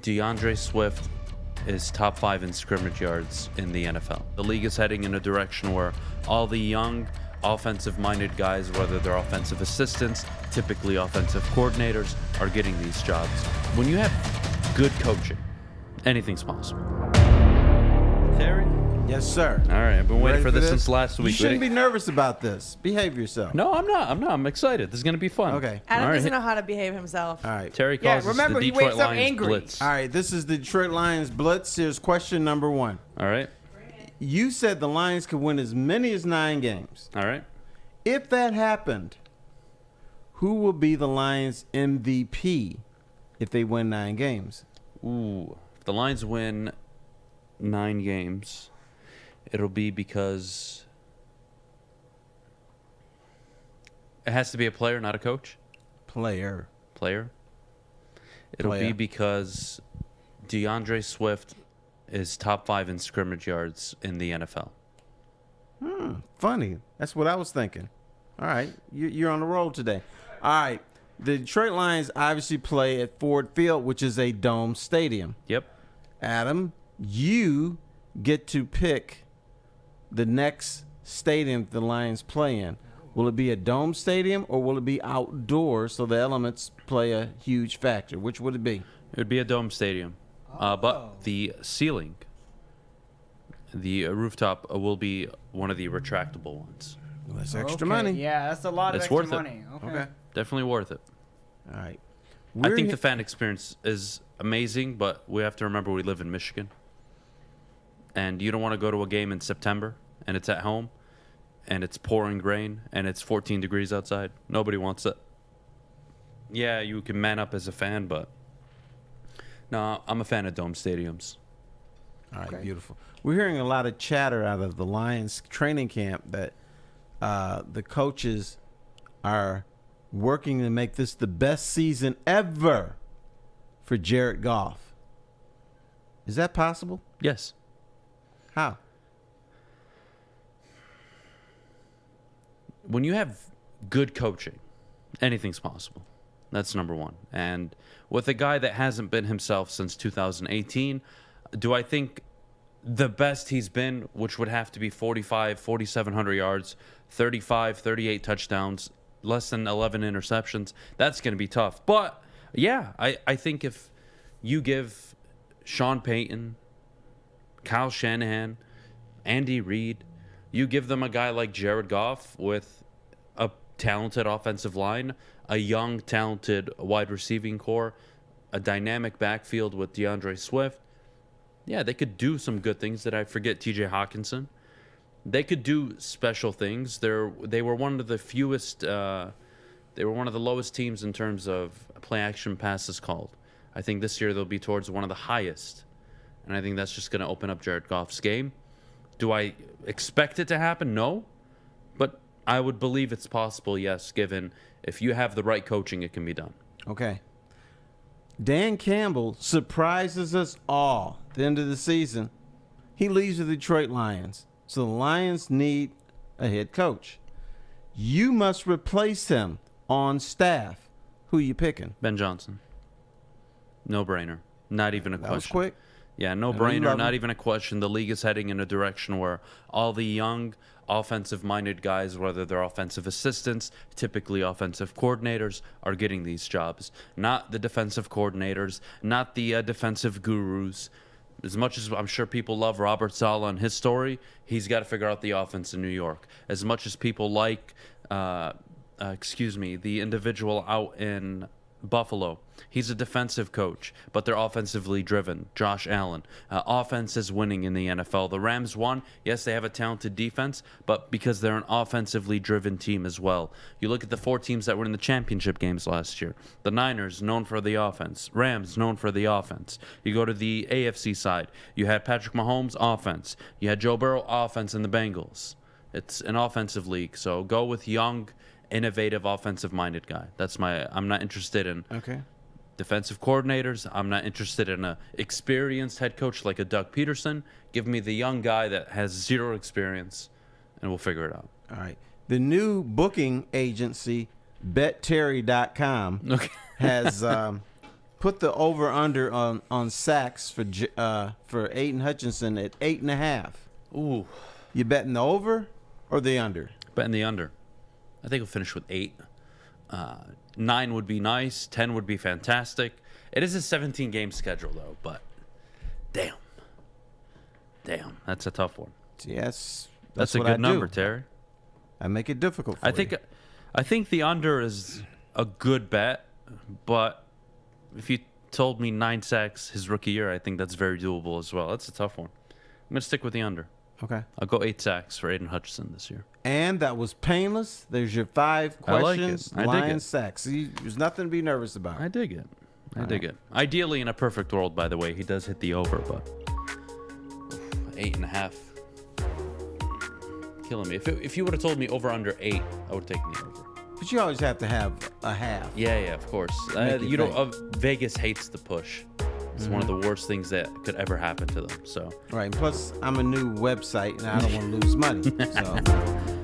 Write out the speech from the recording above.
DeAndre Swift is top 5 in scrimmage yards in the NFL. The league is heading in a direction where all the young, offensive-minded guys, whether they're offensive assistants, typically offensive coordinators, are getting these jobs. When you have good coaching, anything's possible. Terry? Yes, sir. All right, I've been waiting Ready for this since last week. You shouldn't be nervous about this. Behave yourself. No, I'm not. I'm excited. This is going to be fun. Okay. Adam All doesn't right. know how to behave himself. All right. Terry calls remember, this he the Detroit wakes up Lions angry. Blitz. All right, this is the Detroit Lions Blitz. Here's question number 1. All right. You said the Lions could win as many as 9 games. All right. If that happened, who will be the Lions MVP if they win 9 games? Ooh. If the Lions win 9 games, it'll be because it has to be a player, not a coach. Player. Player. It'll Player. be because DeAndre Swift is top 5 in scrimmage yards in the NFL. Funny. That's what I was thinking. All right. You're on the roll today. All right. The Detroit Lions obviously play at Ford Field, which is a dome stadium. Yep. Adam, you get to pick the next stadium the Lions play in. Will it be a dome stadium or will it be outdoors so the elements play a huge factor? Which would it be? It would be a dome stadium. But the ceiling, the rooftop, will be one of the retractable ones. Well, that's extra Okay, money. Yeah, that's a lot of It's extra worth it. money. Okay. Definitely worth it. All right. I think the fan experience is amazing, but we have to remember we live in Michigan. And you don't want to go to a game in September, and it's at home, and it's pouring rain, and it's 14 degrees outside. Nobody wants it. Yeah, you can man up as a fan, but no, I'm a fan of dome stadiums. All right, Okay. beautiful. We're hearing a lot of chatter out of the Lions training camp that the coaches are working to make this the best season ever for Jared Goff. Is that possible? Yes. How? When you have good coaching, anything's possible. That's number one. And with a guy that hasn't been himself since 2018, do I think the best he's been, which would have to be 4,700 yards, 35, 38 touchdowns, less than 11 interceptions, that's going to be tough. But, yeah, I think if you give Sean Payton, Kyle Shanahan, Andy Reid, you give them a guy like Jared Goff with a talented offensive line, a young, talented wide receiving core, a dynamic backfield with DeAndre Swift. Yeah, they could do some good things. Did I forget TJ Hawkinson? They could do special things. They were one of the fewest. They were one of the lowest teams in terms of play action passes called. I think this year they'll be towards one of the highest, and I think that's just going to open up Jared Goff's game. Do I expect it to happen? No, but I would believe it's possible. Yes, given if you have the right coaching, it can be done. Okay. Dan Campbell surprises us all at the end of the season. He leaves the Detroit Lions. So the Lions need a head coach. You must replace him on staff. Who you picking? Ben Johnson. No brainer. Not even a question. That was quick. Yeah, no I know you brainer, love not him. even a question. The league is heading in a direction where all the young, offensive-minded guys, whether they're offensive assistants, typically offensive coordinators, are getting these jobs. Not the defensive coordinators, not the defensive gurus. As much as I'm sure people love Robert Saleh and his story, he's got to figure out the offense in New York. As much as people like, the individual out in Buffalo, he's a defensive coach, but they're offensively driven. Josh Allen. Offense is winning in the NFL. The Rams won. Yes, they have a talented defense, but because they're an offensively driven team as well. You look at the 4 teams that were in the championship games last year. The Niners, known for the offense. Rams, known for the offense. You go to the AFC side. You had Patrick Mahomes, offense. You had Joe Burrow, offense in the Bengals. It's an offensive league, so go with young, innovative, offensive-minded guy. I'm not interested in defensive coordinators. I'm not interested in a experienced head coach like a Doug Peterson. Give me the young guy that has 0 experience, and we'll figure it out. All right. The new booking agency, BetTerry.com, Okay. has put the over under on sacks for Aiden Hutchinson at 8.5. Ooh, You betting the over or the under? betting the under. I think he'll finish with 8. 9 would be nice. 10 would be fantastic. It is a 17-game schedule, though, but damn, that's a tough one. Yes, That's a what good I number, do. Terry. I make it difficult for you. I think the under is a good bet, but if you told me 9 sacks his rookie year, I think that's very doable as well. That's a tough one. I'm gonna stick with the under. Okay. I'll go 8 sacks for Aiden Hutchinson this year. And that was painless. There's your 5 I like questions. it. I dig Lion it. sacks. See, there's nothing to be nervous about. I dig it. I dig it. Ideally, in a perfect world, by the way, he does hit the over, but 8.5. Killing me. If you would have told me over under 8, I would have taken the over. But you always have to have a half. Yeah, of course. Make you You know, think. Vegas hates the push. It's one of the worst things that could ever happen to them. So Right. Plus, I'm a new website and I don't want to lose money. So